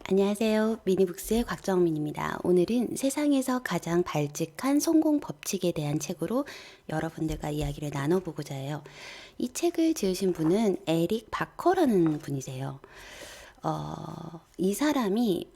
안녕하세요. 미니북스의 곽정민입니다. 오늘은 세상에서 가장 발칙한 성공 법칙에 대한 책으로 여러분들과 이야기를 나눠보고자 해요. 이 책을 지으신 분은 에릭 바커라는 분이세요. 이 사람이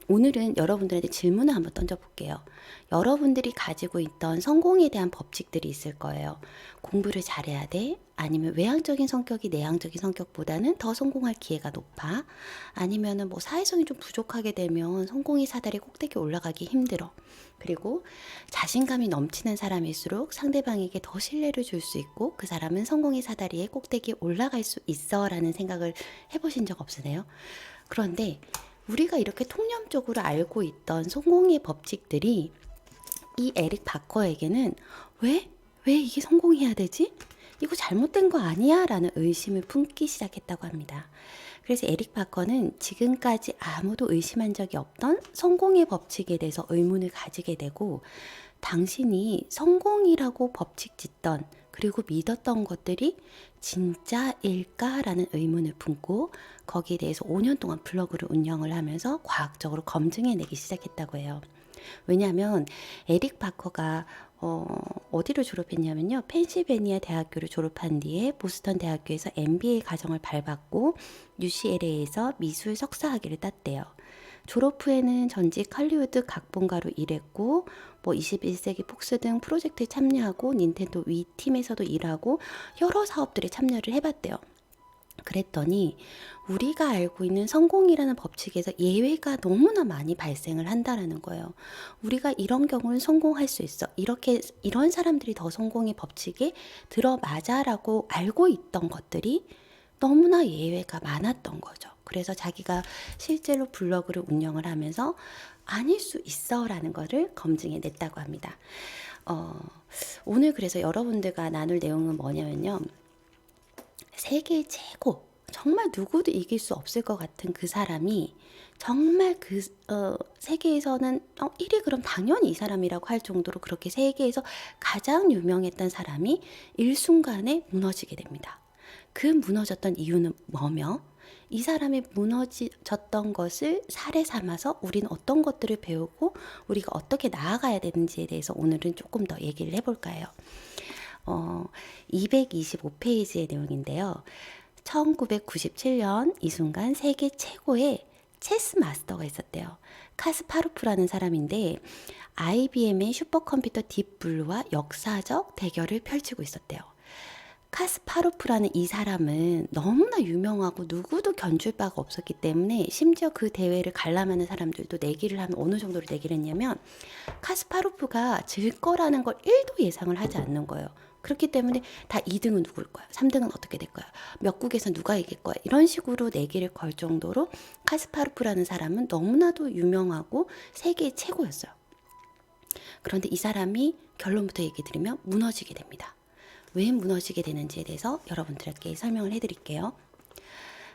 오늘은 여러분들한테 질문을 한번 던져볼게요. 여러분들이 가지고 있던 성공에 대한 법칙들이 있을 거예요. 공부를 잘해야 돼? 아니면 외향적인 성격이 내향적인 성격보다는 더 성공할 기회가 높아? 아니면은 뭐 사회성이 좀 부족하게 되면 성공의 사다리 꼭대기 올라가기 힘들어. 그리고 자신감이 넘치는 사람일수록 상대방에게 더 신뢰를 줄 수 있고 그 사람은 성공의 사다리에 꼭대기 올라갈 수 있어 라는 생각을 해보신 적 없으세요? 그런데 우리가 이렇게 통념적으로 알고 있던 성공의 법칙들이 이 에릭 바커에게는 왜 이게 성공해야 되지? 이거 잘못된 거 아니야? 라는 의심을 품기 시작했다고 합니다. 그래서 에릭 바커는 지금까지 아무도 의심한 적이 없던 성공의 법칙에 대해서 의문을 가지게 되고 당신이 성공이라고 법칙 짓던 그리고 믿었던 것들이 진짜일까라는 의문을 품고 거기에 대해서 5년 동안 블로그를 운영을 하면서 과학적으로 검증해내기 시작했다고 해요. 왜냐하면 에릭 바커가 어디를 졸업했냐면요. 펜실베니아 대학교를 졸업한 뒤에 보스턴 대학교에서 MBA 과정을 밟았고 UCLA에서 미술 석사학위를 땄대요. 졸업 후에는 전직 할리우드 각본가로 일했고 뭐 21세기 폭스 등 프로젝트에 참여하고 닌텐도 위 팀에서도 일하고 여러 사업들에 참여를 해봤대요. 그랬더니 우리가 알고 있는 성공이라는 법칙에서 예외가 너무나 많이 발생을 한다라는 거예요. 우리가 이런 경우는 성공할 수 있어. 이런 사람들이 더 성공의 법칙에 들어맞아라고 알고 있던 것들이 너무나 예외가 많았던 거죠. 그래서 자기가 실제로 블로그를 운영을 하면서 아닐 수 있어라는 것을 검증해 냈다고 합니다. 오늘 그래서 여러분들과 나눌 내용은 뭐냐면요. 세계 최고, 정말 누구도 이길 수 없을 것 같은 그 사람이 정말 세계에서는 1위 그럼 당연히 이 사람이라고 할 정도로 그렇게 세계에서 가장 유명했던 사람이 일순간에 무너지게 됩니다. 그 무너졌던 이유는 뭐며 이 사람이 무너졌던 것을 사례 삼아서 우리는 어떤 것들을 배우고 우리가 어떻게 나아가야 되는지에 대해서 오늘은 조금 더 얘기를 해볼까요? 225페이지의 내용인데요. 1997년 이 순간 세계 최고의 체스 마스터가 있었대요. 카스파로프라는 사람인데 IBM의 슈퍼컴퓨터 딥블루와 역사적 대결을 펼치고 있었대요. 카스파로프라는 이 사람은 너무나 유명하고 누구도 견줄 바가 없었기 때문에 심지어 그 대회를 관람하는 사람들도 내기를 하면 어느 정도로 내기를 했냐면 카스파로프가 질 거라는 걸 1도 예상을 하지 않는 거예요. 그렇기 때문에 다 2등은 누굴 거야? 3등은 어떻게 될 거야? 몇 국에서 누가 이길 거야? 이런 식으로 내기를 걸 정도로 카스파로프라는 사람은 너무나도 유명하고 세계 최고였어요. 그런데 이 사람이 결론부터 얘기 드리면 무너지게 됩니다. 왜 무너지게 되는지에 대해서 여러분들께 설명을 해드릴게요.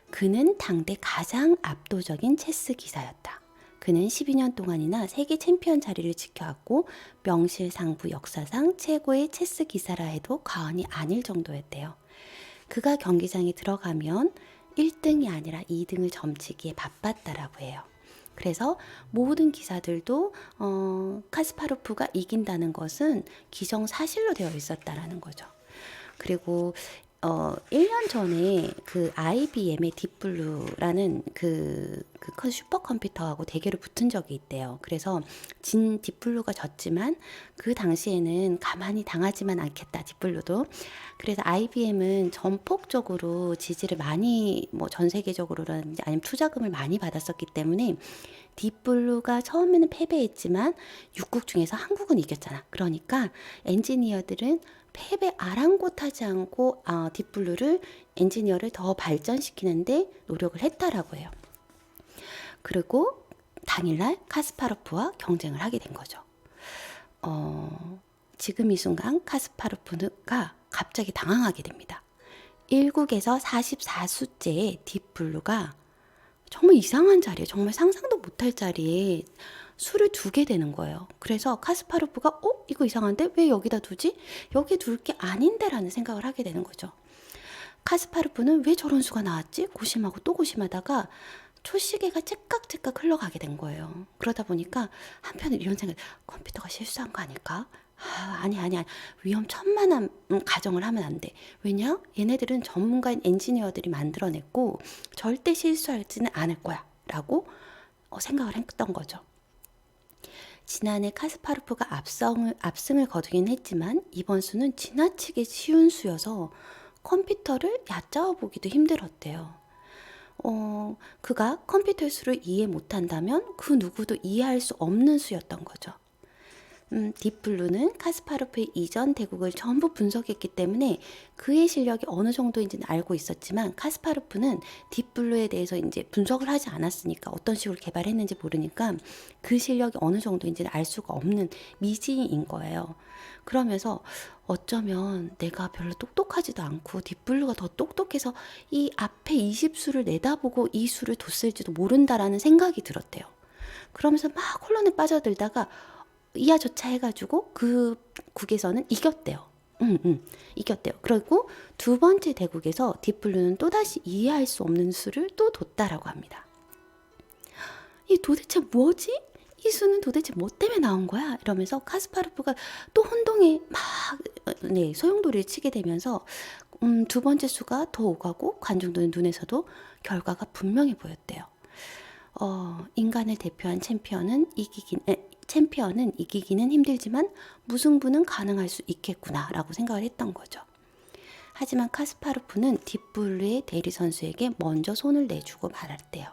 그는 당대 가장 압도적인 체스 기사였다. 그는 12년 동안이나 세계 챔피언 자리를 지켜왔고 명실상부 역사상 최고의 체스 기사라 해도 과언이 아닐 정도였대요. 그가 경기장에 들어가면 1등이 아니라 2등을 점치기에 바빴다라고 해요. 그래서 모든 기사들도 카스파로프가 이긴다는 것은 기정사실로 되어 있었다라는 거죠. 그리고 1년 전에 그 IBM의 딥블루라는 그 슈퍼컴퓨터하고 대결을 붙은 적이 있대요. 그래서 딥블루가 졌지만 그 당시에는 가만히 당하지만 않겠다, 딥블루도. 그래서 IBM은 전폭적으로 지지를 많이 전 세계적으로라든지 아니면 투자금을 많이 받았었기 때문에 딥블루가 처음에는 패배했지만 6국 중에서 한국은 이겼잖아. 그러니까 엔지니어들은 패배 아랑곳하지 않고 딥블루를 엔지니어를 더 발전시키는데 노력을 했다라고 해요. 그리고 당일날 카스파로프와 경쟁을 하게 된 거죠. 지금 이 순간 카스파로프가 갑자기 당황하게 됩니다. 1국에서 44수째의 딥블루가 정말 이상한 자리에, 정말 상상도 못할 자리에 술을 두게 되는 거예요. 그래서 카스파로프가 이거 이상한데? 왜 여기다 두지? 여기 둘 게 아닌데 라는 생각을 하게 되는 거죠. 카스파로프는 왜 저런 수가 나왔지? 고심하고 또 고심하다가 초시계가 째깍째깍 흘러가게 된 거예요. 그러다 보니까 한편으로 이런 생각, 컴퓨터가 실수한 거 아닐까? 아니. 위험천만한 가정을 하면 안 돼. 왜냐? 얘네들은 전문가인 엔지니어들이 만들어냈고 절대 실수하지는 않을 거야. 라고 생각을 했던 거죠. 지난해 카스파로프가 압승을 거두긴 했지만 이번 수는 지나치게 쉬운 수여서 컴퓨터를 얕잡아 보기도 힘들었대요. 그가 컴퓨터의 수를 이해 못한다면 그 누구도 이해할 수 없는 수였던 거죠. 딥블루는 카스파로프의 이전 대국을 전부 분석했기 때문에 그의 실력이 어느 정도인지는 알고 있었지만 카스파로프는 딥블루에 대해서 이제 분석을 하지 않았으니까 어떤 식으로 개발했는지 모르니까 그 실력이 어느 정도인지는 알 수가 없는 미지인 거예요. 그러면서 어쩌면 내가 별로 똑똑하지도 않고 딥블루가 더 똑똑해서 이 앞에 20수를 내다보고 이 수를 뒀을지도 모른다라는 생각이 들었대요. 그러면서 막 혼란에 빠져들다가 이하저차 해가지고 그 국에서는 이겼대요. 이겼대요. 그리고 두 번째 대국에서 딥블루는 또다시 이해할 수 없는 수를 또 뒀다라고 합니다. 이 도대체 뭐지? 이 수는 도대체 뭐 때문에 나온 거야? 이러면서 카스파로프가 또 혼동에 막 소용돌이를 치게 되면서 두 번째 수가 더 오가고 관중들 눈에서도 결과가 분명히 보였대요. 인간을 대표한 챔피언은 이기기는 힘들지만 무승부는 가능할 수 있겠구나 라고 생각을 했던 거죠. 하지만 카스파로프는 딥블루의 대리 선수에게 먼저 손을 내주고 말았대요.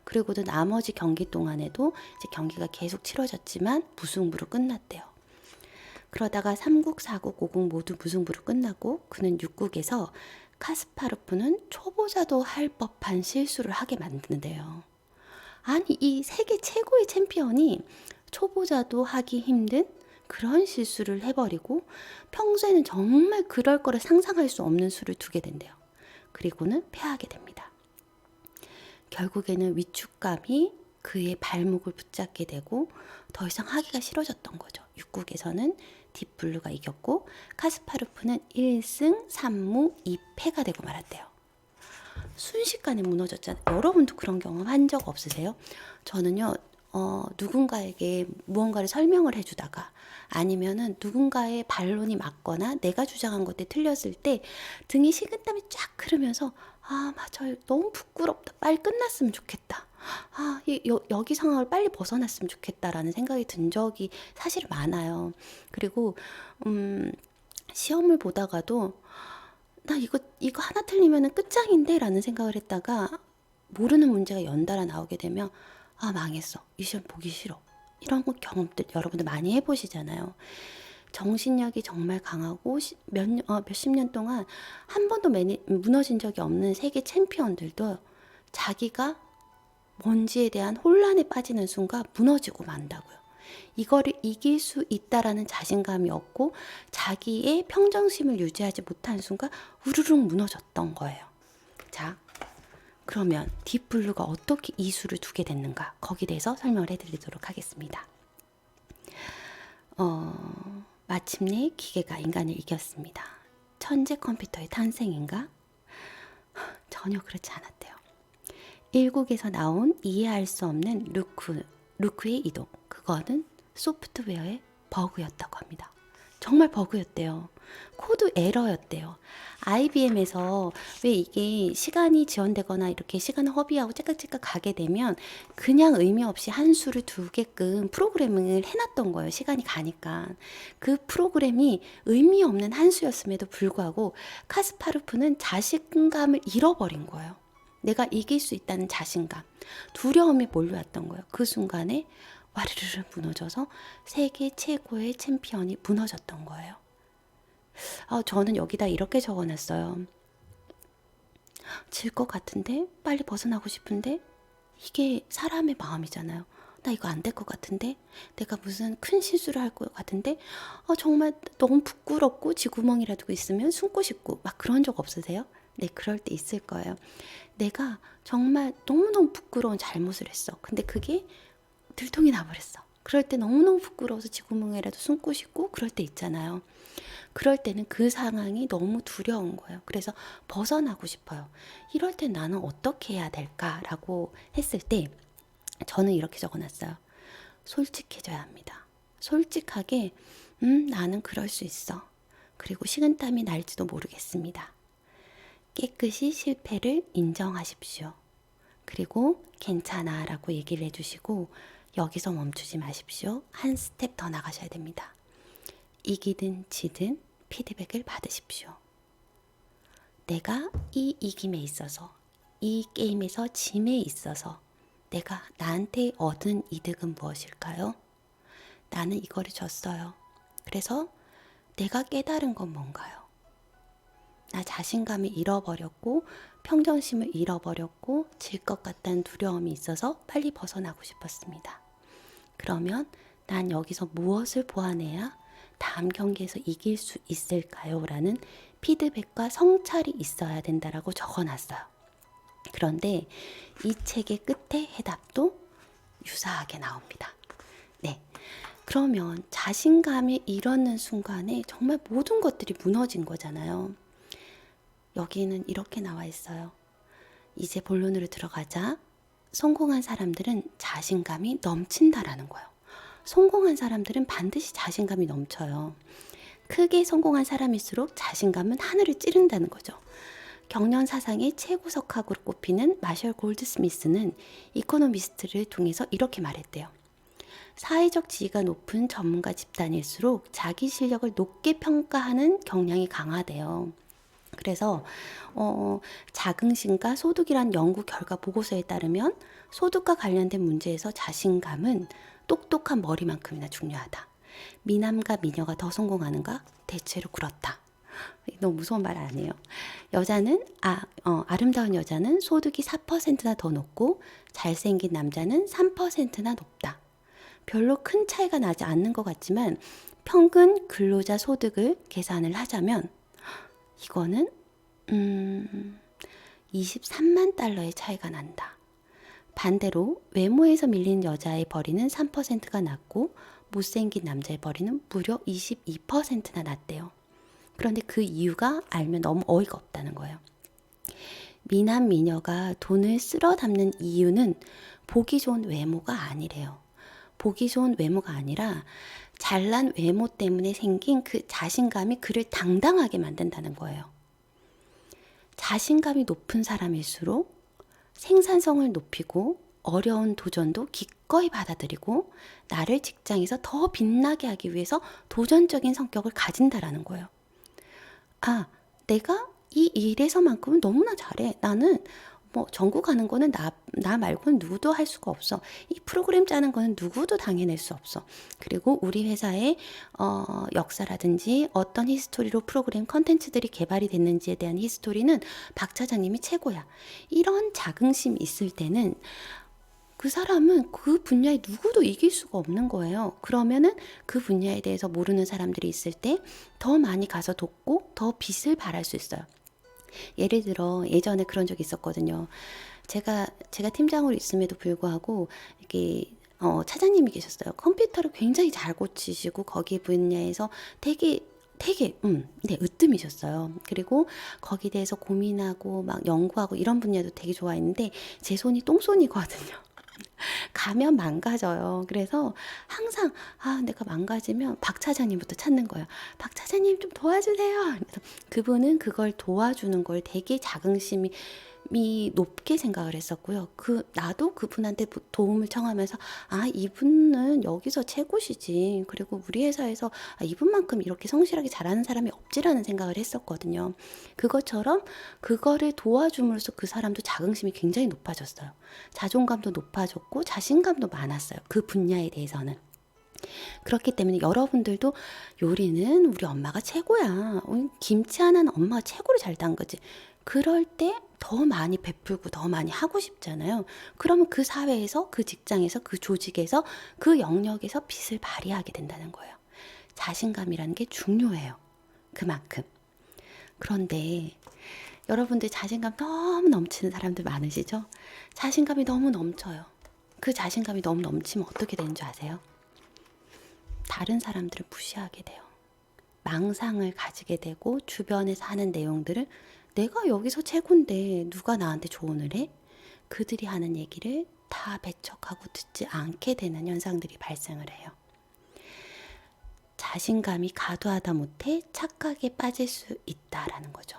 그리고도 나머지 경기 동안에도 이제 경기가 계속 치러졌지만 무승부로 끝났대요. 그러다가 3국, 4국, 5국 모두 무승부로 끝나고 그는 6국에서 카스파로프는 초보자도 할 법한 실수를 하게 만드는데요. 아니, 이 세계 최고의 챔피언이 초보자도 하기 힘든 그런 실수를 해버리고 평소에는 정말 그럴 거를 상상할 수 없는 수를 두게 된대요. 그리고는 패하게 됩니다. 결국에는 위축감이 그의 발목을 붙잡게 되고 더 이상 하기가 싫어졌던 거죠. 6국에서는 딥블루가 이겼고 카스파로프는 1승 3무 2패가 되고 말았대요. 순식간에 무너졌잖아요. 여러분도 그런 경험 한 적 없으세요? 저는요, 누군가에게 무언가를 설명을 해주다가 아니면은 누군가의 반론이 맞거나 내가 주장한 것들이 틀렸을 때 등에 식은땀이 쫙 흐르면서 맞아요. 너무 부끄럽다. 빨리 끝났으면 좋겠다. 여기 상황을 빨리 벗어났으면 좋겠다라는 생각이 든 적이 사실 많아요. 그리고 시험을 보다가도 나 이거 하나 틀리면 끝장인데 라는 생각을 했다가 모르는 문제가 연달아 나오게 되면 망했어. 이 시험 보기 싫어. 이런 경험들 여러분들 많이 해보시잖아요. 정신력이 정말 강하고 몇십 년 동안 한 번도 무너진 적이 없는 세계 챔피언들도 자기가 뭔지에 대한 혼란에 빠지는 순간 무너지고 만다고요. 이거를 이길 수 있다라는 자신감이 없고 자기의 평정심을 유지하지 못한 순간 우르륵 무너졌던 거예요. 자, 그러면 딥블루가 어떻게 이 수를 두게 됐는가? 거기에 대해서 설명을 해드리도록 하겠습니다. 마침내 기계가 인간을 이겼습니다. 천재 컴퓨터의 탄생인가? 전혀 그렇지 않았대요. 1국에서 나온 이해할 수 없는 루크의 이동. 그거는 소프트웨어의 버그였다고 합니다. 정말 버그였대요. 코드 에러였대요. IBM에서 왜 이게 시간이 지연되거나 이렇게 시간을 허비하고 째깍째깍 가게 되면 그냥 의미 없이 한 수를 두게끔 프로그래밍을 해놨던 거예요. 시간이 가니까. 그 프로그램이 의미 없는 한 수였음에도 불구하고 카스파로프는 자신감을 잃어버린 거예요. 내가 이길 수 있다는 자신감, 두려움이 몰려왔던 거예요. 그 순간에 와르르르 무너져서 세계 최고의 챔피언이 무너졌던 거예요. 저는 여기다 이렇게 적어놨어요. 질 것 같은데? 빨리 벗어나고 싶은데? 이게 사람의 마음이잖아요. 나 이거 안 될 것 같은데? 내가 무슨 큰 실수를 할 것 같은데? 정말 너무 부끄럽고 쥐구멍이라도 있으면 숨고 싶고 막 그런 적 없으세요? 네, 그럴 때 있을 거예요. 내가 정말 너무너무 부끄러운 잘못을 했어. 근데 그게 들통이 나버렸어. 그럴 때 너무너무 부끄러워서 지구멍에라도 숨고 싶고 그럴 때 있잖아요. 그럴 때는 그 상황이 너무 두려운 거예요. 그래서 벗어나고 싶어요. 이럴 때 나는 어떻게 해야 될까라고 했을 때 저는 이렇게 적어놨어요. 솔직해져야 합니다. 솔직하게 나는 그럴 수 있어. 그리고 식은땀이 날지도 모르겠습니다. 깨끗이 실패를 인정하십시오. 그리고 괜찮아 라고 얘기를 해주시고 여기서 멈추지 마십시오. 한 스텝 더 나가셔야 됩니다. 이기든 지든 피드백을 받으십시오. 내가 이 이김에 있어서, 이 게임에서 짐에 있어서 내가 나한테 얻은 이득은 무엇일까요? 나는 이거를 졌어요. 그래서 내가 깨달은 건 뭔가요? 나 자신감을 잃어버렸고 평정심을 잃어버렸고 질 것 같다는 두려움이 있어서 빨리 벗어나고 싶었습니다. 그러면 난 여기서 무엇을 보완해야 다음 경기에서 이길 수 있을까요? 라는 피드백과 성찰이 있어야 된다라고 적어놨어요. 그런데 이 책의 끝에 해답도 유사하게 나옵니다. 네. 그러면 자신감이 잃었는 순간에 정말 모든 것들이 무너진 거잖아요. 여기는 이렇게 나와 있어요. 이제 본론으로 들어가자. 성공한 사람들은 자신감이 넘친다라는 거예요. 성공한 사람들은 반드시 자신감이 넘쳐요. 크게 성공한 사람일수록 자신감은 하늘을 찌른다는 거죠. 경련 사상의 최고 석학으로 꼽히는 마셜 골드스미스는 이코노미스트를 통해서 이렇게 말했대요. 사회적 지위가 높은 전문가 집단일수록 자기 실력을 높게 평가하는 경향이 강하대요. 그래서 자긍심과 소득이란 연구 결과 보고서에 따르면 소득과 관련된 문제에서 자신감은 똑똑한 머리만큼이나 중요하다. 미남과 미녀가 더 성공하는가? 대체로 그렇다. 너무 무서운 말 아니에요. 여자는 아름다운 여자는 소득이 4%나 더 높고 잘생긴 남자는 3%나 높다. 별로 큰 차이가 나지 않는 것 같지만 평균 근로자 소득을 계산을 하자면 이거는 23만 달러의 차이가 난다. 반대로 외모에서 밀린 여자의 벌이는 3%가 낮고 못생긴 남자의 벌이는 무려 22%나 낮대요. 그런데 그 이유가 알면 너무 어이가 없다는 거예요. 미남 미녀가 돈을 쓸어 담는 이유는 보기 좋은 외모가 아니래요. 보기 좋은 외모가 아니라 잘난 외모 때문에 생긴 그 자신감이 그를 당당하게 만든다는 거예요. 자신감이 높은 사람일수록 생산성을 높이고 어려운 도전도 기꺼이 받아들이고 나를 직장에서 더 빛나게 하기 위해서 도전적인 성격을 가진다라는 거예요. 내가 이 일에서만큼은 너무나 잘해. 나는 전국 가는 거는 나 말고는 누구도 할 수가 없어. 이 프로그램 짜는 거는 누구도 당해낼 수 없어. 그리고 우리 회사의 역사라든지 어떤 히스토리로 프로그램 컨텐츠들이 개발이 됐는지에 대한 히스토리는 박 차장님이 최고야. 이런 자긍심이 있을 때는 그 사람은 그 분야에 누구도 이길 수가 없는 거예요. 그러면은 그 분야에 대해서 모르는 사람들이 있을 때 더 많이 가서 돕고 더 빛을 발할 수 있어요. 예를 들어 예전에 그런 적이 있었거든요. 제가 팀장으로 있음에도 불구하고 이렇게 차장님이 계셨어요. 컴퓨터를 굉장히 잘 고치시고 거기 분야에서 되게 네, 으뜸이셨어요. 그리고 거기에 대해서 고민하고 막 연구하고 이런 분야도 되게 좋아했는데 제 손이 똥손이거든요. 가면 망가져요. 그래서 항상 내가 망가지면 박 차장님부터 찾는 거예요. 박 차장님 좀 도와주세요. 그래서 그분은 그걸 도와주는 걸 되게 자긍심이 높게 생각을 했었고요. 나도 그분한테 도움을 청하면서 이분은 여기서 최고시지. 그리고 우리 회사에서 이분만큼 이렇게 성실하게 잘하는 사람이 없지라는 생각을 했었거든요. 그것처럼 그거를 도와줌으로써 그 사람도 자긍심이 굉장히 높아졌어요. 자존감도 높아졌고 자신감도 많았어요. 그 분야에 대해서는. 그렇기 때문에 여러분들도 요리는 우리 엄마가 최고야. 김치 하나는 엄마가 최고로 잘 담그지. 그럴 때 더 많이 베풀고 더 많이 하고 싶잖아요. 그러면 그 사회에서, 그 직장에서, 그 조직에서, 그 영역에서 빛을 발휘하게 된다는 거예요. 자신감이라는 게 중요해요. 그만큼. 그런데 여러분들 자신감 너무 넘치는 사람들 많으시죠? 자신감이 너무 넘쳐요. 그 자신감이 너무 넘치면 어떻게 되는 줄 아세요? 다른 사람들을 무시하게 돼요. 망상을 가지게 되고 주변에서 하는 내용들을 내가 여기서 최고인데 누가 나한테 조언을 해? 그들이 하는 얘기를 다 배척하고 듣지 않게 되는 현상들이 발생을 해요. 자신감이 과도하다 못해 착각에 빠질 수 있다라는 거죠.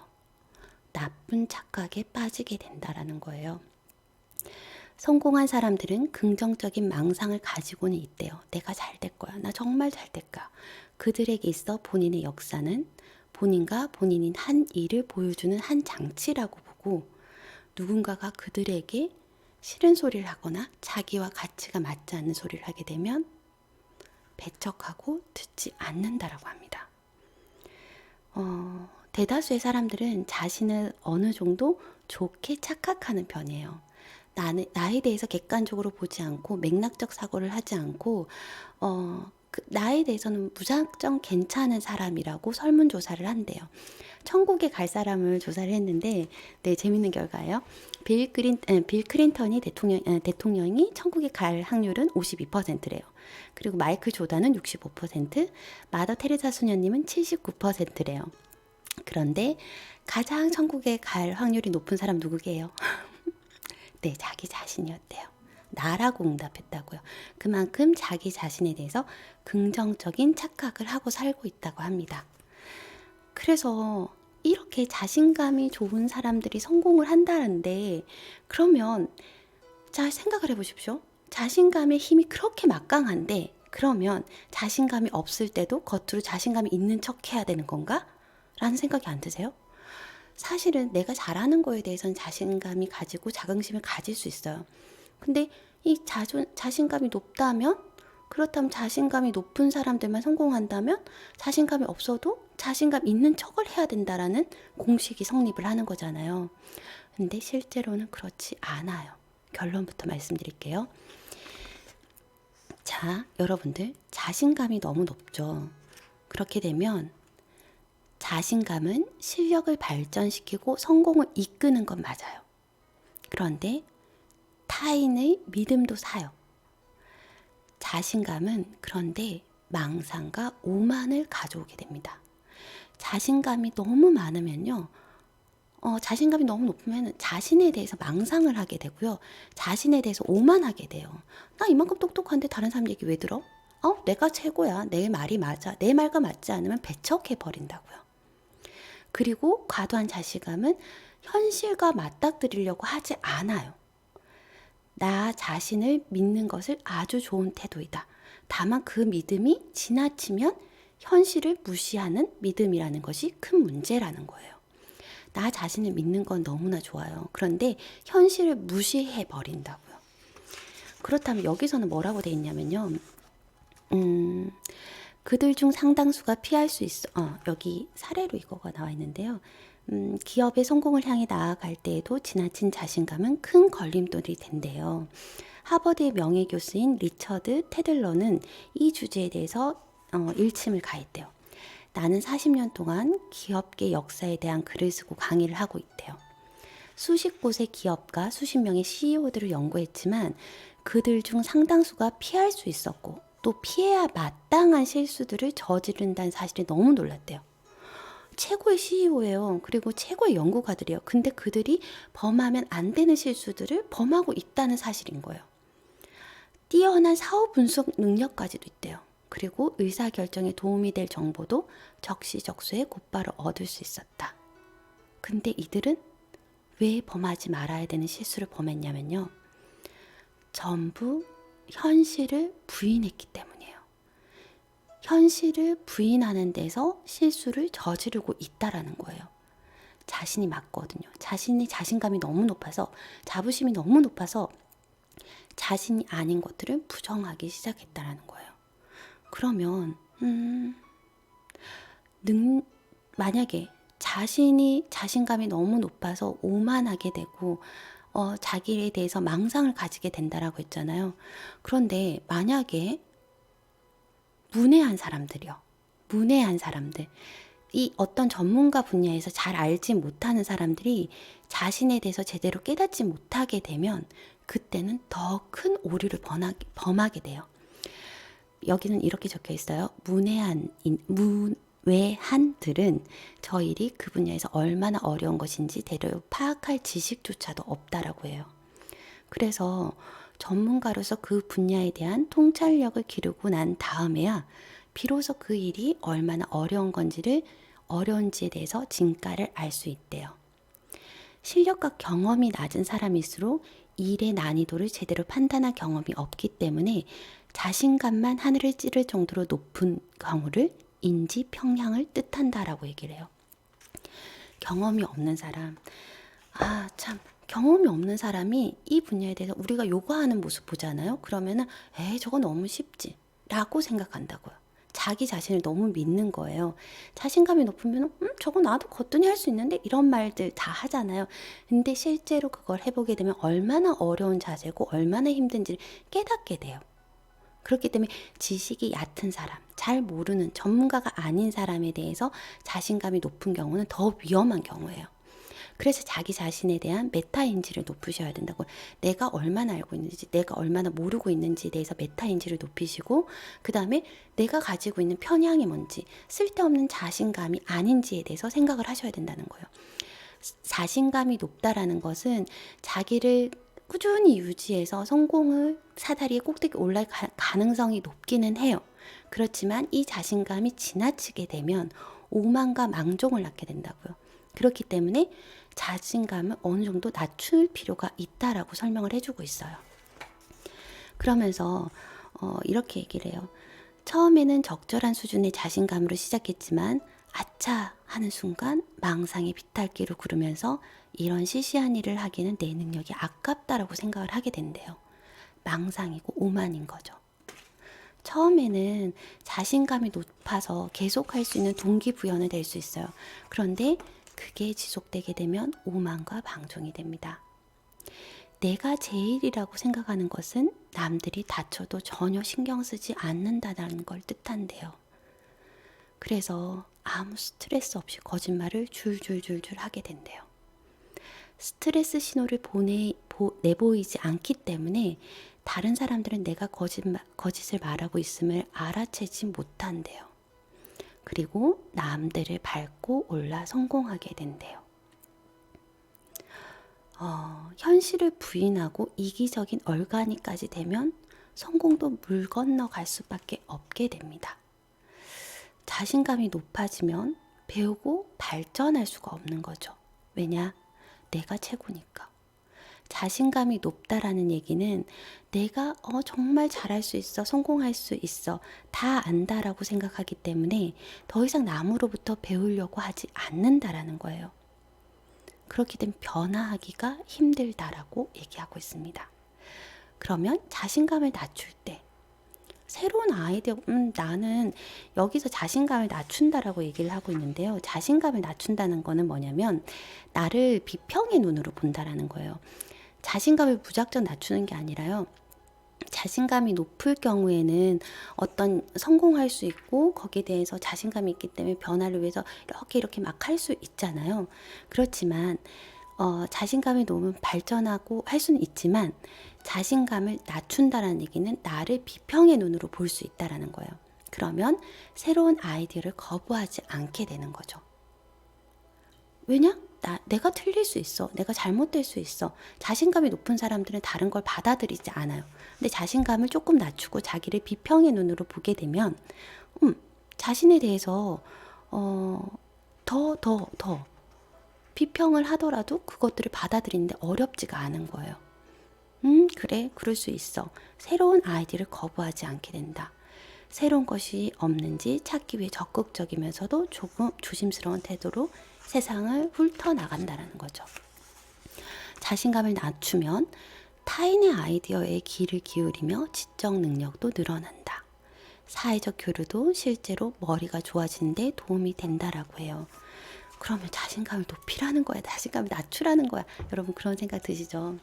나쁜 착각에 빠지게 된다라는 거예요. 성공한 사람들은 긍정적인 망상을 가지고는 있대요. 내가 잘 될 거야. 나 정말 잘 될 거야. 그들에게 있어 본인의 역사는 본인과 본인이 한 일을 보여주는 한 장치라고 보고, 누군가가 그들에게 싫은 소리를 하거나 자기와 가치가 맞지 않는 소리를 하게 되면 배척하고 듣지 않는다라고 합니다. 대다수의 사람들은 자신을 어느 정도 좋게 착각하는 편이에요. 나에 대해서 객관적으로 보지 않고 맥락적 사고를 하지 않고 나에 대해서는 무작정 괜찮은 사람이라고 설문조사를 한대요. 천국에 갈 사람을 조사를 했는데, 네, 재밌는 결과예요. 빌 클린턴이 대통령이 천국에 갈 확률은 52%래요. 그리고 마이클 조단은 65%, 마더 테레사 수녀님은 79%래요. 그런데 가장 천국에 갈 확률이 높은 사람 누구게요? 네, 자기 자신이었대요. 나라고 응답했다고요. 그만큼 자기 자신에 대해서 긍정적인 착각을 하고 살고 있다고 합니다. 그래서 이렇게 자신감이 좋은 사람들이 성공을 한다는데, 그러면 자, 생각을 해보십시오. 자신감의 힘이 그렇게 막강한데, 그러면 자신감이 없을 때도 겉으로 자신감이 있는 척 해야 되는 건가? 라는 생각이 안 드세요? 사실은 내가 잘하는 거에 대해서는 자신감이 가지고 자긍심을 가질 수 있어요. 근데 이 자신감이 높다면, 그렇다면 자신감이 높은 사람들만 성공한다면 자신감이 없어도 자신감 있는 척을 해야 된다라는 공식이 성립을 하는 거잖아요. 근데 실제로는 그렇지 않아요. 결론부터 말씀드릴게요. 자, 여러분들 자신감이 너무 높죠. 그렇게 되면 자신감은 실력을 발전시키고 성공을 이끄는 건 맞아요. 그런데 타인의 믿음도 사요. 자신감은 그런데 망상과 오만을 가져오게 됩니다. 자신감이 너무 많으면요, 자신감이 너무 높으면 자신에 대해서 망상을 하게 되고요, 자신에 대해서 오만하게 돼요. 나 이만큼 똑똑한데 다른 사람 얘기 왜 들어? 내가 최고야. 내 말이 맞아. 내 말과 맞지 않으면 배척해 버린다고요. 그리고 과도한 자신감은 현실과 맞닥뜨리려고 하지 않아요. 나 자신을 믿는 것을 아주 좋은 태도이다. 다만 그 믿음이 지나치면 현실을 무시하는 믿음이라는 것이 큰 문제라는 거예요. 나 자신을 믿는 건 너무나 좋아요. 그런데 현실을 무시해 버린다고요. 그렇다면 여기서는 뭐라고 돼 있냐면요. 그들 중 상당수가 피할 수 있어. 여기 사례로 이거가 나와 있는데요. 기업의 성공을 향해 나아갈 때에도 지나친 자신감은 큰 걸림돌이 된대요. 하버드의 명예교수인 리처드 테들러는 이 주제에 대해서 일침을 가했대요. 나는 40년 동안 기업계 역사에 대한 글을 쓰고 강의를 하고 있대요. 수십 곳의 기업가 수십 명의 CEO들을 연구했지만 그들 중 상당수가 피할 수 있었고 또 피해야 마땅한 실수들을 저지른다는 사실에 너무 놀랐대요. 최고의 CEO예요. 그리고 최고의 연구가들이에요. 근데 그들이 범하면 안 되는 실수들을 범하고 있다는 사실인 거예요. 뛰어난 사후 분석 능력까지도 있대요. 그리고 의사결정에 도움이 될 정보도 적시적소에 곧바로 얻을 수 있었다. 근데 이들은 왜 범하지 말아야 되는 실수를 범했냐면요. 전부 현실을 부인했기 때문이에요. 현실을 부인하는 데서 실수를 저지르고 있다라는 거예요. 자신이 맞거든요. 자신감이 너무 높아서, 자부심이 너무 높아서 자신이 아닌 것들을 부정하기 시작했다라는 거예요. 그러면 만약에 자신감이 너무 높아서 오만하게 되고 자기에 대해서 망상을 가지게 된다라고 했잖아요. 그런데 만약에 문외한 사람들, 이 어떤 전문가 분야에서 잘 알지 못하는 사람들이 자신에 대해서 제대로 깨닫지 못하게 되면 그때는 더 큰 오류를 범하게 돼요. 여기는 이렇게 적혀 있어요. 문외한들은 저 일이 그 분야에서 얼마나 어려운 것인지 대략 파악할 지식조차도 없다라고 해요. 그래서 전문가로서 그 분야에 대한 통찰력을 기르고 난 다음에야 비로소 그 일이 얼마나 어려운지에 대해서 진가를 알 수 있대요. 실력과 경험이 낮은 사람일수록 일의 난이도를 제대로 판단할 경험이 없기 때문에 자신감만 하늘을 찌를 정도로 높은 경우를 인지평양을 뜻한다라고 얘기를 해요. 경험이 없는 사람, 참 경험이 없는 사람이 이 분야에 대해서 우리가 요구하는 모습 보잖아요. 그러면은 에이 저거 너무 쉽지 라고 생각한다고요. 자기 자신을 너무 믿는 거예요. 자신감이 높으면 저거 나도 거뜬히 할 수 있는데 이런 말들 다 하잖아요. 근데 실제로 그걸 해보게 되면 얼마나 어려운 자세고 얼마나 힘든지를 깨닫게 돼요. 그렇기 때문에 지식이 얕은 사람, 잘 모르는 전문가가 아닌 사람에 대해서 자신감이 높은 경우는 더 위험한 경우예요. 그래서 자기 자신에 대한 메타인지를 높이셔야 된다고. 내가 얼마나 알고 있는지, 내가 얼마나 모르고 있는지에 대해서 메타인지를 높이시고, 그 다음에 내가 가지고 있는 편향이 뭔지, 쓸데없는 자신감이 아닌지에 대해서 생각을 하셔야 된다는 거예요. 자신감이 높다라는 것은 자기를 꾸준히 유지해서 성공을 사다리에 꼭대기 올라갈 가능성이 높기는 해요. 그렇지만 이 자신감이 지나치게 되면 오만과 망종을 낳게 된다고요. 그렇기 때문에 자신감을 어느 정도 낮출 필요가 있다라고 설명을 해주고 있어요. 그러면서 이렇게 얘기를 해요. 처음에는 적절한 수준의 자신감으로 시작했지만 아차 하는 순간 망상의 비탈길을 구르면서 이런 시시한 일을 하기에는 내 능력이 아깝다라고 생각을 하게 된대요. 망상이고 오만인 거죠. 처음에는 자신감이 높아서 계속할 수 있는 동기부여는 될 수 있어요. 그런데 그게 지속되게 되면 오만과 방종이 됩니다. 내가 제일이라고 생각하는 것은 남들이 다쳐도 전혀 신경 쓰지 않는다는 걸 뜻한대요. 그래서 아무 스트레스 없이 거짓말을 줄줄줄줄 하게 된대요. 스트레스 신호를 내보이지 않기 때문에 다른 사람들은 내가 거짓을 말하고 있음을 알아채지 못한대요. 그리고 남들을 밟고 올라 성공하게 된대요. 현실을 부인하고 이기적인 얼간이까지 되면 성공도 물 건너갈 수밖에 없게 됩니다. 자신감이 높아지면 배우고 발전할 수가 없는 거죠. 왜냐? 내가 최고니까. 자신감이 높다라는 얘기는 내가 정말 잘할 수 있어, 성공할 수 있어, 다 안다라고 생각하기 때문에 더 이상 남으로부터 배우려고 하지 않는다라는 거예요. 그렇기 때문에 변화하기가 힘들다라고 얘기하고 있습니다. 그러면 자신감을 낮출 때 새로운 아이디어, 나는 여기서 자신감을 낮춘다라고 얘기를 하고 있는데요. 자신감을 낮춘다는 거는 뭐냐면 나를 비평의 눈으로 본다라는 거예요. 자신감을 무작정 낮추는 게 아니라요. 자신감이 높을 경우에는 어떤 성공할 수 있고 거기에 대해서 자신감이 있기 때문에 변화를 위해서 이렇게 막 할 수 있잖아요. 그렇지만 자신감이 높으면 발전하고 할 수는 있지만 자신감을 낮춘다는 얘기는 나를 비평의 눈으로 볼 수 있다는 거예요. 그러면 새로운 아이디어를 거부하지 않게 되는 거죠. 왜냐? 내가 틀릴 수 있어. 내가 잘못될 수 있어. 자신감이 높은 사람들은 다른 걸 받아들이지 않아요. 근데 자신감을 조금 낮추고 자기를 비평의 눈으로 보게 되면 자신에 대해서 더 비평을 하더라도 그것들을 받아들이는데 어렵지가 않은 거예요. 그래, 그럴 수 있어. 새로운 아이디어를 거부하지 않게 된다. 새로운 것이 없는지 찾기 위해 적극적이면서도 조금 조심스러운 태도로 세상을 훑어나간다는 거죠. 자신감을 낮추면 타인의 아이디어에 귀를 기울이며 지적 능력도 늘어난다. 사회적 교류도 실제로 머리가 좋아지는데 도움이 된다라고 해요. 그러면 자신감을 높이라는 거야, 자신감을 낮추라는 거야. 여러분 그런 생각 드시죠?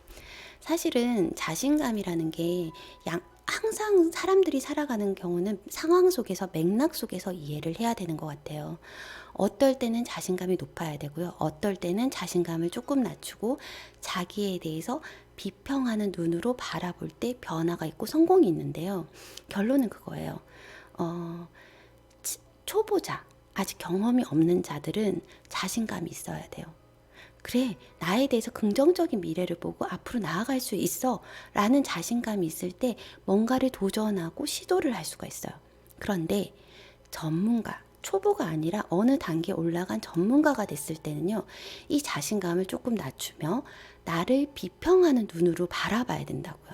사실은 자신감이라는 게 항상 사람들이 살아가는 경우는 상황 속에서 맥락 속에서 이해를 해야 되는 것 같아요. 어떨 때는 자신감이 높아야 되고요. 어떨 때는 자신감을 조금 낮추고 자기에 대해서 비평하는 눈으로 바라볼 때 변화가 있고 성공이 있는데요. 결론은 그거예요. 초보자, 아직 경험이 없는 자들은 자신감이 있어야 돼요. 그래, 나에 대해서 긍정적인 미래를 보고 앞으로 나아갈 수 있어 라는 자신감이 있을 때 뭔가를 도전하고 시도를 할 수가 있어요. 그런데 전문가, 초보가 아니라 어느 단계에 올라간 전문가가 됐을 때는요, 이 자신감을 조금 낮추며 나를 비평하는 눈으로 바라봐야 된다고요.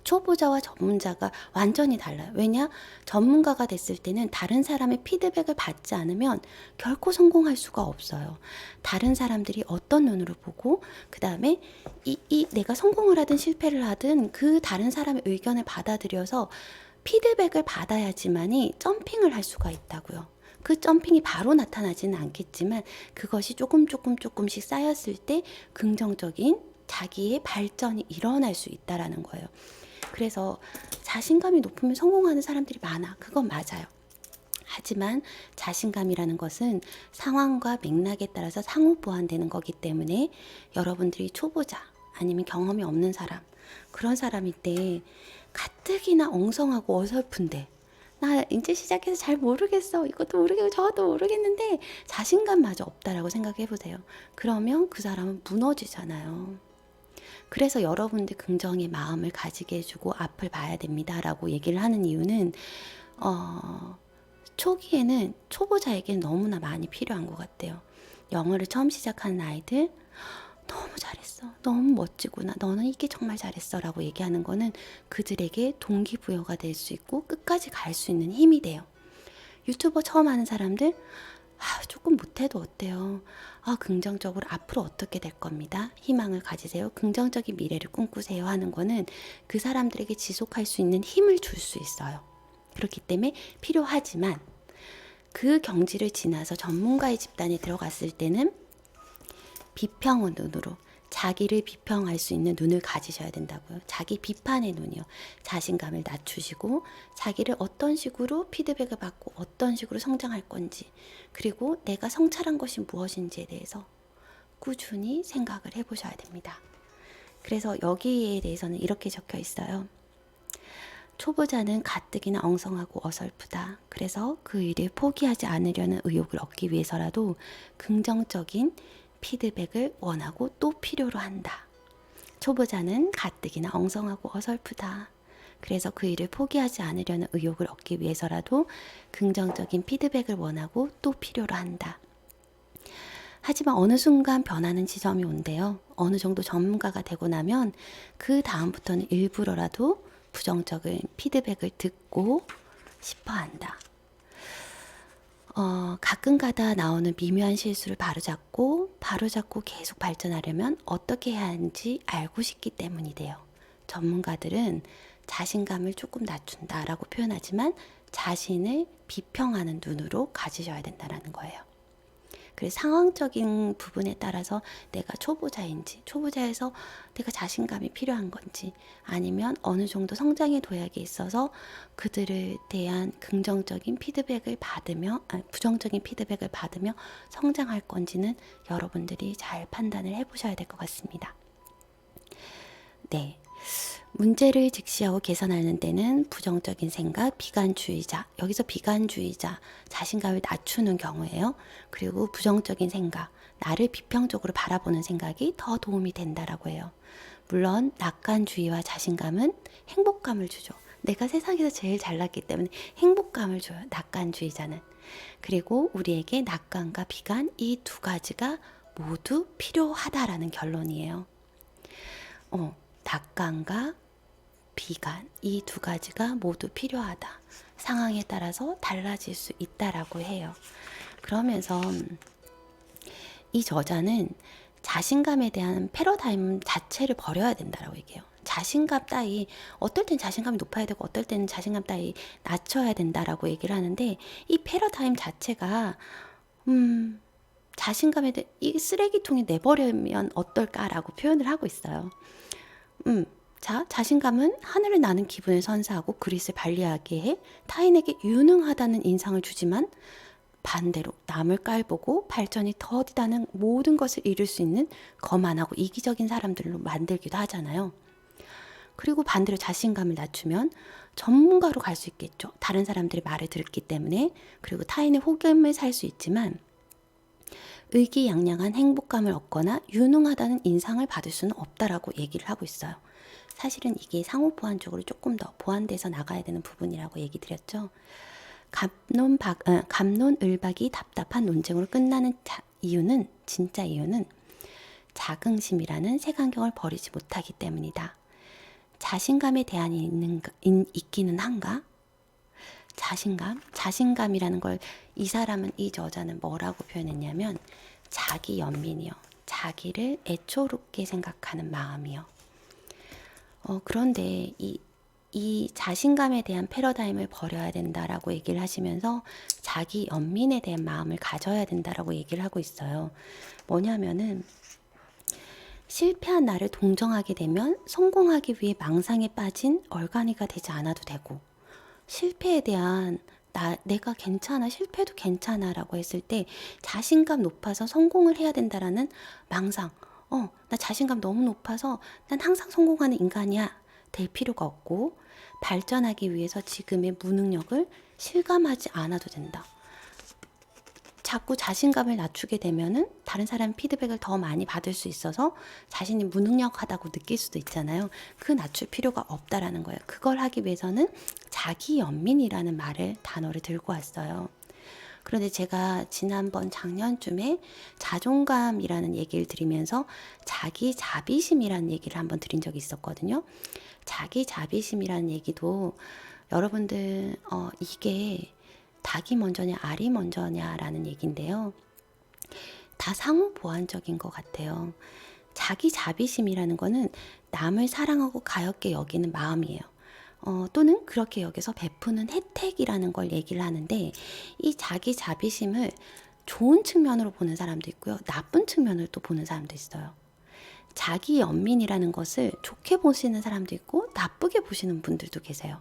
초보자와 전문자가 완전히 달라요. 왜냐? 전문가가 됐을 때는 다른 사람의 피드백을 받지 않으면 결코 성공할 수가 없어요. 다른 사람들이 어떤 눈으로 보고, 그 다음에 내가 성공을 하든 실패를 하든 그 다른 사람의 의견을 받아들여서 피드백을 받아야지만이 점핑을 할 수가 있다고요. 그 점핑이 바로 나타나지는 않겠지만 그것이 조금씩 쌓였을 때 긍정적인 자기의 발전이 일어날 수 있다라는 거예요. 그래서 자신감이 높으면 성공하는 사람들이 많아. 그건 맞아요. 하지만 자신감이라는 것은 상황과 맥락에 따라서 상호 보완되는 거기 때문에 여러분들이 초보자 아니면 경험이 없는 사람, 그런 사람일 때 가뜩이나 엉성하고 어설픈데 나 이제 시작해서 잘 모르겠어. 이것도 모르겠고 저것도 모르겠는데 자신감마저 없다라고 생각해 보세요. 그러면 그 사람은 무너지잖아요. 그래서 여러분들 긍정의 마음을 가지게 해주고 앞을 봐야 됩니다라고 얘기를 하는 이유는 초기에는 초보자에게는 너무나 많이 필요한 것 같아요. 영어를 처음 시작하는 아이들, 너무 잘했어, 너무 멋지구나, 너는 이게 정말 잘했어 라고 얘기하는 거는 그들에게 동기부여가 될 수 있고 끝까지 갈 수 있는 힘이 돼요. 유튜버 처음 하는 사람들, 조금 못해도 어때요? 긍정적으로 앞으로 어떻게 될 겁니다. 희망을 가지세요. 긍정적인 미래를 꿈꾸세요 하는 거는 그 사람들에게 지속할 수 있는 힘을 줄 수 있어요. 그렇기 때문에 필요하지만 그 경지를 지나서 전문가의 집단에 들어갔을 때는 비평의 눈으로 자기를 비평할 수 있는 눈을 가지셔야 된다고요. 자기 비판의 눈이요. 자신감을 낮추시고 자기를 어떤 식으로 피드백을 받고 어떤 식으로 성장할 건지, 그리고 내가 성찰한 것이 무엇인지에 대해서 꾸준히 생각을 해보셔야 됩니다. 그래서 여기에 대해서는 이렇게 적혀 있어요. 초보자는 가뜩이나 엉성하고 어설프다. 그래서 그 일을 포기하지 않으려는 의욕을 얻기 위해서라도 긍정적인 피드백을 원하고 또 필요로 한다. 초보자는 가뜩이나 엉성하고 어설프다. 그래서 그 일을 포기하지 않으려는 의욕을 얻기 위해서라도 긍정적인 피드백을 원하고 또 필요로 한다. 하지만 어느 순간 변하는 지점이 온대요. 어느 정도 전문가가 되고 나면 그 다음부터는 일부러라도 부정적인 피드백을 듣고 싶어 한다. 가끔가다 나오는 미묘한 실수를 바로잡고 계속 발전하려면 어떻게 해야 하는지 알고 싶기 때문이래요. 전문가들은 자신감을 조금 낮춘다라고 표현하지만 자신을 비평하는 눈으로 가지셔야 된다는 거예요. 그래서 상황적인 부분에 따라서 내가 초보자에서 내가 자신감이 필요한 건지, 아니면 어느 정도 성장의 도약에 있어서 그들에 대한 긍정적인 피드백을 받으며, 부정적인 피드백을 받으며 성장할 건지는 여러분들이 잘 판단을 해보셔야 될 것 같습니다. 네. 문제를 직시하고 개선하는 데는 부정적인 생각, 비관주의자, 여기서 비관주의자, 자신감을 낮추는 경우예요. 그리고 부정적인 생각, 나를 비평적으로 바라보는 생각이 더 도움이 된다라고 해요. 물론 낙관주의와 자신감은 행복감을 주죠. 내가 세상에서 제일 잘났기 때문에 행복감을 줘요, 낙관주의자는. 그리고 우리에게 낙관과 비관, 이 두 가지가 모두 필요하다라는 결론이에요. 낙관과 비관, 이 두 가지가 모두 필요하다. 상황에 따라서 달라질 수 있다라고 해요. 그러면서 이 저자는 자신감에 대한 패러다임 자체를 버려야 된다라고 얘기해요. 자신감 따위, 어떨 땐 자신감이 높아야 되고 어떨 때는 자신감 따위 낮춰야 된다라고 얘기를 하는데, 이 패러다임 자체가 자신감에 대해 이 쓰레기통에 내버리면 어떨까라고 표현을 하고 있어요. 자신감은 하늘을 나는 기분을 선사하고 그릿을 발리하게 해 타인에게 유능하다는 인상을 주지만 반대로 남을 깔보고 발전이 더디다는 모든 것을 이룰 수 있는 거만하고 이기적인 사람들로 만들기도 하잖아요. 그리고 반대로 자신감을 낮추면 전문가로 갈 수 있겠죠. 다른 사람들의 말을 들었기 때문에. 그리고 타인의 호감을 살 수 있지만 의기양양한 행복감을 얻거나 유능하다는 인상을 받을 수는 없다라고 얘기를 하고 있어요. 사실은 이게 상호 보완 쪽으로 조금 더 보완돼서 나가야 되는 부분이라고 얘기 드렸죠. 갑론을박이 답답한 논쟁으로 끝나는 이유는, 진짜 이유는 자긍심이라는 색안경을 버리지 못하기 때문이다. 자신감에 대한이 있기는 한가? 자신감이라는 걸 이 사람은, 이 저자는 뭐라고 표현했냐면 자기 연민이요. 자기를 애초롭게 생각하는 마음이요. 그런데 이 자신감에 대한 패러다임을 버려야 된다라고 얘기를 하시면서 자기 연민에 대한 마음을 가져야 된다라고 얘기를 하고 있어요. 뭐냐면은 실패한 나를 동정하게 되면 성공하기 위해 망상에 빠진 얼간이가 되지 않아도 되고, 실패에 대한 내가 괜찮아, 실패도 괜찮아 라고 했을 때 자신감 높아서 성공을 해야 된다라는 망상, 나 자신감 너무 높아서 난 항상 성공하는 인간이야 될 필요가 없고, 발전하기 위해서 지금의 무능력을 실감하지 않아도 된다. 자꾸 자신감을 낮추게 되면은 다른 사람 피드백을 더 많이 받을 수 있어서 자신이 무능력하다고 느낄 수도 있잖아요. 그 낮출 필요가 없다라는 거예요. 그걸 하기 위해서는 자기 연민이라는 단어를 들고 왔어요. 그런데 제가 지난번 작년쯤에 자존감이라는 얘기를 드리면서 자기 자비심이라는 얘기를 한번 드린 적이 있었거든요. 자기 자비심이라는 얘기도 여러분들 이게 닭이 먼저냐 알이 먼저냐라는 얘기인데요. 다 상호 보완적인 것 같아요. 자기 자비심이라는 거는 남을 사랑하고 가엽게 여기는 마음이에요. 또는 그렇게 여기서 베푸는 혜택이라는 걸 얘기를 하는데, 이 자기 자비심을 좋은 측면으로 보는 사람도 있고요. 나쁜 측면으로 또 보는 사람도 있어요. 자기 연민이라는 것을 좋게 보시는 사람도 있고 나쁘게 보시는 분들도 계세요.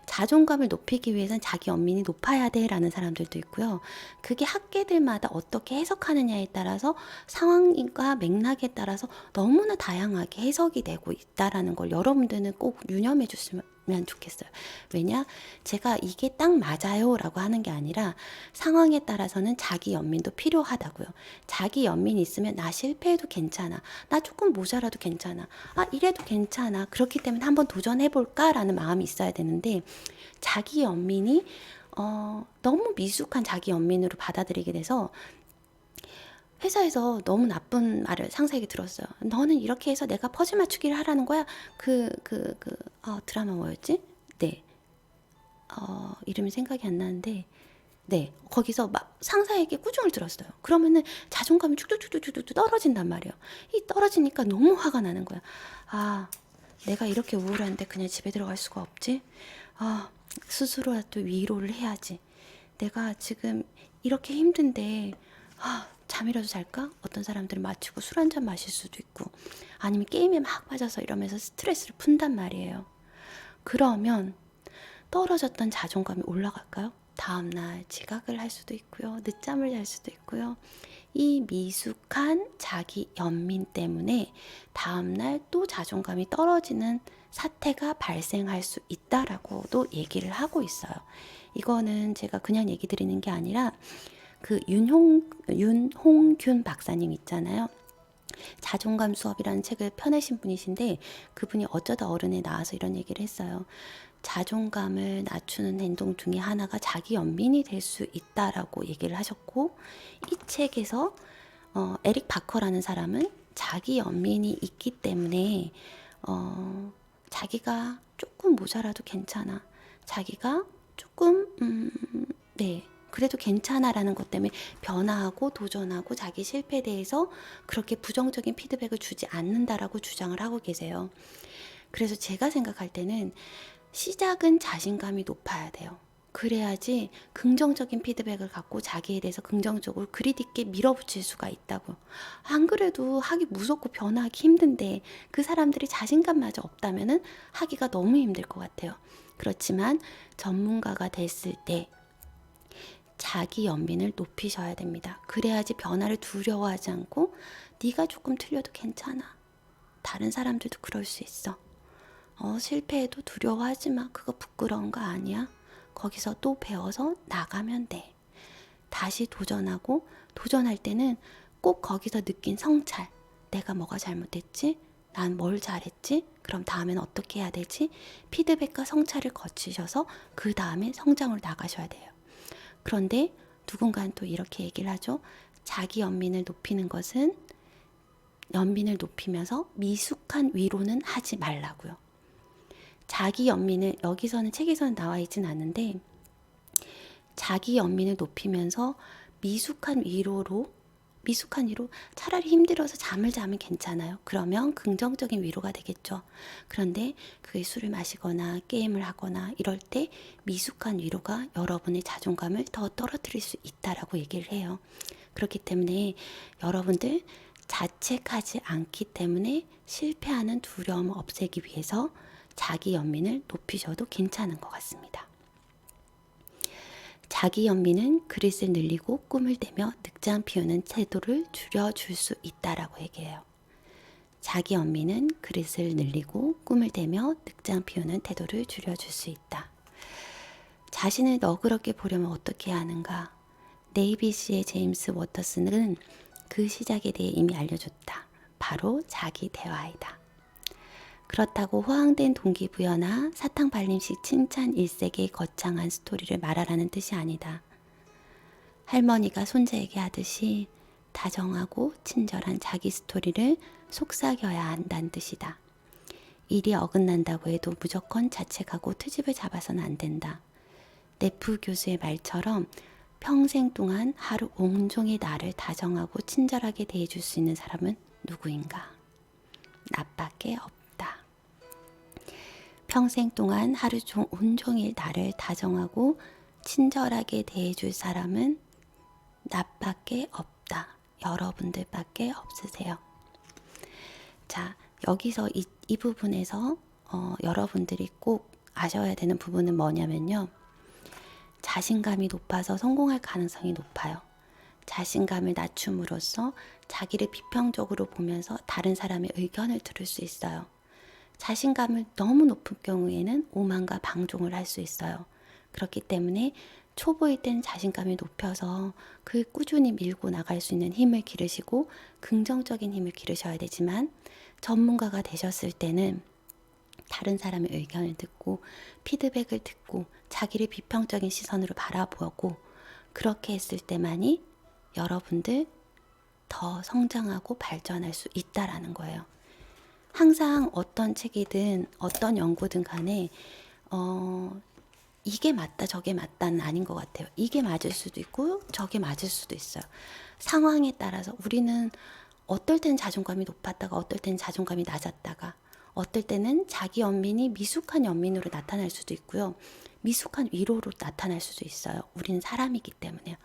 자존감을 높이기 위해서는 자기 연민이 높아야 돼 라는 사람들도 있고요. 그게 학계들마다 어떻게 해석하느냐에 따라서 상황과 맥락에 따라서 너무나 다양하게 해석이 되고 있다라는 걸 여러분들은 꼭 유념해 주시면 좋겠어요. 왜냐? 제가 이게 딱 맞아요 라고 하는 게 아니라 상황에 따라서는 자기 연민도 필요하다고요. 자기 연민이 있으면 나 실패해도 괜찮아. 나 조금 모자라도 괜찮아. 이래도 괜찮아. 그렇기 때문에 한번 도전해볼까 라는 마음이 있어야 되는데, 자기 연민이 너무 미숙한 자기 연민으로 받아들이게 돼서 회사에서 너무 나쁜 말을 상사에게 들었어요. 너는 이렇게 해서 내가 퍼즐 맞추기를 하라는 거야? 드라마 뭐였지? 네. 이름이 생각이 안 나는데, 네. 거기서 막 상사에게 꾸중을 들었어요. 그러면은 자존감이 쭉쭉쭉쭉쭉 떨어진단 말이에요. 이 떨어지니까 너무 화가 나는 거야. 내가 이렇게 우울한데 그냥 집에 들어갈 수가 없지? 스스로라도 위로를 해야지. 내가 지금 이렇게 힘든데, 잠이라도 잘까? 어떤 사람들은 마치고 술 한잔 마실 수도 있고, 아니면 게임에 막 빠져서 이러면서 스트레스를 푼단 말이에요. 그러면 떨어졌던 자존감이 올라갈까요? 다음날 지각을 할 수도 있고요. 늦잠을 잘 수도 있고요. 이 미숙한 자기 연민 때문에 다음날 또 자존감이 떨어지는 사태가 발생할 수 있다라고도 얘기를 하고 있어요. 이거는 제가 그냥 얘기 드리는 게 아니라 그 윤홍균 박사님 있잖아요. 자존감 수업이라는 책을 펴내신 분이신데, 그분이 어쩌다 어른에 나와서 이런 얘기를 했어요. 자존감을 낮추는 행동 중에 하나가 자기 연민이 될 수 있다라고 얘기를 하셨고, 이 책에서 에릭 바커라는 사람은 자기 연민이 있기 때문에 자기가 조금 모자라도 괜찮아, 자기가 조금 그래도 괜찮아라는 것 때문에 변화하고 도전하고 자기 실패에 대해서 그렇게 부정적인 피드백을 주지 않는다라고 주장을 하고 계세요. 그래서 제가 생각할 때는 시작은 자신감이 높아야 돼요. 그래야지 긍정적인 피드백을 갖고 자기에 대해서 긍정적으로 그리 있게 밀어붙일 수가 있다고. 안 그래도 하기 무섭고 변화하기 힘든데 그 사람들이 자신감마저 없다면은 하기가 너무 힘들 것 같아요. 그렇지만 전문가가 됐을 때 자기 연민을 높이셔야 됩니다. 그래야지 변화를 두려워하지 않고 네가 조금 틀려도 괜찮아. 다른 사람들도 그럴 수 있어. 실패해도 두려워하지 마. 그거 부끄러운 거 아니야. 거기서 또 배워서 나가면 돼. 다시 도전하고 도전할 때는 꼭 거기서 느낀 성찰. 내가 뭐가 잘못했지? 난 뭘 잘했지? 그럼 다음엔 어떻게 해야 되지? 피드백과 성찰을 거치셔서 그 다음에 성장으로 나가셔야 돼요. 그런데 누군가는 또 이렇게 얘기를 하죠. 자기 연민을 높이는 것은 연민을 높이면서 미숙한 위로는 하지 말라고요. 자기 연민을 여기서는 책에서는 나와 있진 않는데 자기 연민을 높이면서 미숙한 위로 차라리 힘들어서 잠을 자면 괜찮아요. 그러면 긍정적인 위로가 되겠죠. 그런데 그게 술을 마시거나 게임을 하거나 이럴 때 미숙한 위로가 여러분의 자존감을 더 떨어뜨릴 수 있다라고 얘기를 해요. 그렇기 때문에 여러분들 자책하지 않기 때문에 실패하는 두려움을 없애기 위해서 자기 연민을 높이셔도 괜찮은 것 같습니다. 자기 연민은 그릇을 늘리고 꿈을 대며 늑장 피우는 태도를 줄여줄 수 있다라고 얘기해요. 자기 연민은 그릇을 늘리고 꿈을 대며 늑장 피우는 태도를 줄여줄 수 있다. 자신을 너그럽게 보려면 어떻게 해야 하는가? 네이비시의 제임스 워터스는 그 시작에 대해 이미 알려줬다. 바로 자기 대화이다. 그렇다고 허황된 동기부여나 사탕발림식 칭찬 일색의 거창한 스토리를 말하라는 뜻이 아니다. 할머니가 손자에게 하듯이 다정하고 친절한 자기 스토리를 속삭여야 한다는 뜻이다. 일이 어긋난다고 해도 무조건 자책하고 트집을 잡아서는 안 된다. 네프 교수의 말처럼 평생 동안 하루 온종일 나를 다정하고 친절하게 대해줄 수 있는 사람은 누구인가? 나밖에 없다. 평생 동안 하루 온종일 나를 다정하고 친절하게 대해줄 사람은 나밖에 없다. 여러분들밖에 없으세요. 자, 여기서 이 부분에서 여러분들이 꼭 아셔야 되는 부분은 뭐냐면요. 자신감이 높아서 성공할 가능성이 높아요. 자신감을 낮춤으로써 자기를 비평적으로 보면서 다른 사람의 의견을 들을 수 있어요. 자신감을 너무 높은 경우에는 오만과 방종을 할 수 있어요. 그렇기 때문에 초보일 땐 자신감을 높여서 그 꾸준히 밀고 나갈 수 있는 힘을 기르시고 긍정적인 힘을 기르셔야 되지만 전문가가 되셨을 때는 다른 사람의 의견을 듣고 피드백을 듣고 자기를 비평적인 시선으로 바라보고 그렇게 했을 때만이 여러분들 더 성장하고 발전할 수 있다라는 거예요. 항상 어떤 책이든 어떤 연구든 간에 이게 맞다 저게 맞다는 아닌 것 같아요. 이게 맞을 수도 있고 저게 맞을 수도 있어요. 상황에 따라서 우리는 어떨 땐 자존감이 높았다가 어떨 땐 자존감이 낮았다가 어떨 때는 자기 연민이 미숙한 연민으로 나타날 수도 있고요. 미숙한 위로로 나타날 수도 있어요. 우리는 사람이기 때문에요.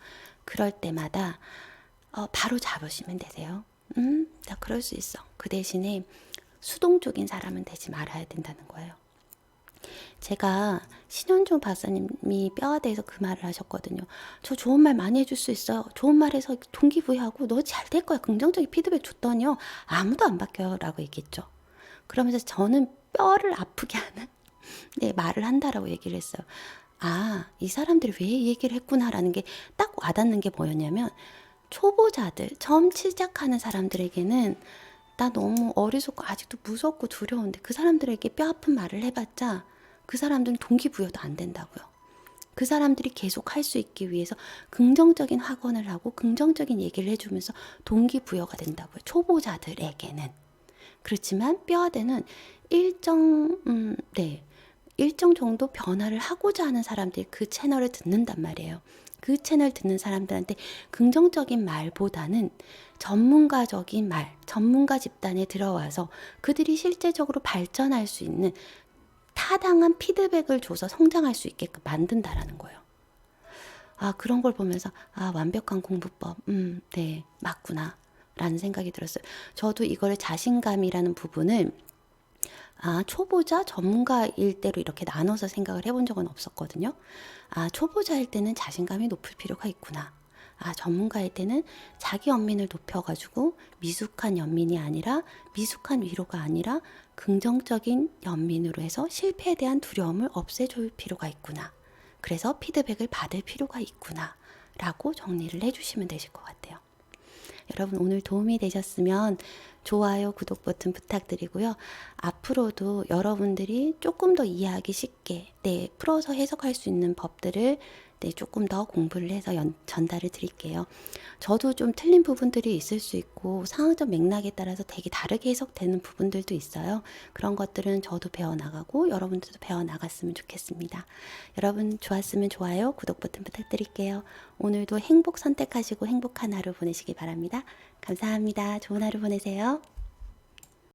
그럴 때마다 바로 잡으시면 되세요. 나 그럴 수 있어. 그 대신에 수동적인 사람은 되지 말아야 된다는 거예요. 제가 신현종 박사님이 뼈에 대해서 그 말을 하셨거든요. 저 좋은 말 많이 해줄 수 있어요. 좋은 말해서 동기부여하고 너 잘 될 거야. 긍정적인 피드백 줬더니요. 아무도 안 바뀌어요. 라고 얘기했죠. 그러면서 저는 뼈를 아프게 하는 말을 한다라고 얘기를 했어요. 이 사람들이 왜 얘기를 했구나라는 게 딱 와닿는 게 뭐였냐면 초보자들, 처음 시작하는 사람들에게는 나 너무 어리석고 아직도 무섭고 두려운데 그 사람들에게 뼈 아픈 말을 해봤자 그 사람들은 동기부여도 안 된다고요. 그 사람들이 계속 할 수 있기 위해서 긍정적인 확언을 하고 긍정적인 얘기를 해주면서 동기부여가 된다고요. 초보자들에게는. 그렇지만 뼈아대는 일정 정도 변화를 하고자 하는 사람들이 그 채널을 듣는단 말이에요. 그 채널 듣는 사람들한테 긍정적인 말보다는 전문가적인 말, 전문가 집단에 들어와서 그들이 실제적으로 발전할 수 있는 타당한 피드백을 줘서 성장할 수 있게끔 만든다라는 거예요. 그런 걸 보면서 완벽한 공부법, 네, 맞구나 라는 생각이 들었어요. 저도 이거를 자신감이라는 부분을 초보자, 전문가일 때로 이렇게 나눠서 생각을 해본 적은 없었거든요. 초보자일 때는 자신감이 높을 필요가 있구나. 전문가일 때는 자기 연민을 높여가지고 미숙한 연민이 아니라, 미숙한 위로가 아니라 긍정적인 연민으로 해서 실패에 대한 두려움을 없애줄 필요가 있구나. 그래서 피드백을 받을 필요가 있구나. 라고 정리를 해주시면 되실 것 같아요. 여러분 오늘 도움이 되셨으면 좋아요, 구독 버튼 부탁드리고요. 앞으로도 여러분들이 조금 더 이해하기 쉽게 풀어서 해석할 수 있는 법들을 조금 더 공부를 해서 전달을 드릴게요. 저도 좀 틀린 부분들이 있을 수 있고 상황적 맥락에 따라서 되게 다르게 해석되는 부분들도 있어요. 그런 것들은 저도 배워나가고 여러분들도 배워나갔으면 좋겠습니다. 여러분 좋았으면 좋아요, 구독 버튼 부탁드릴게요. 오늘도 행복 선택하시고 행복한 하루 보내시기 바랍니다. 감사합니다. 좋은 하루 보내세요.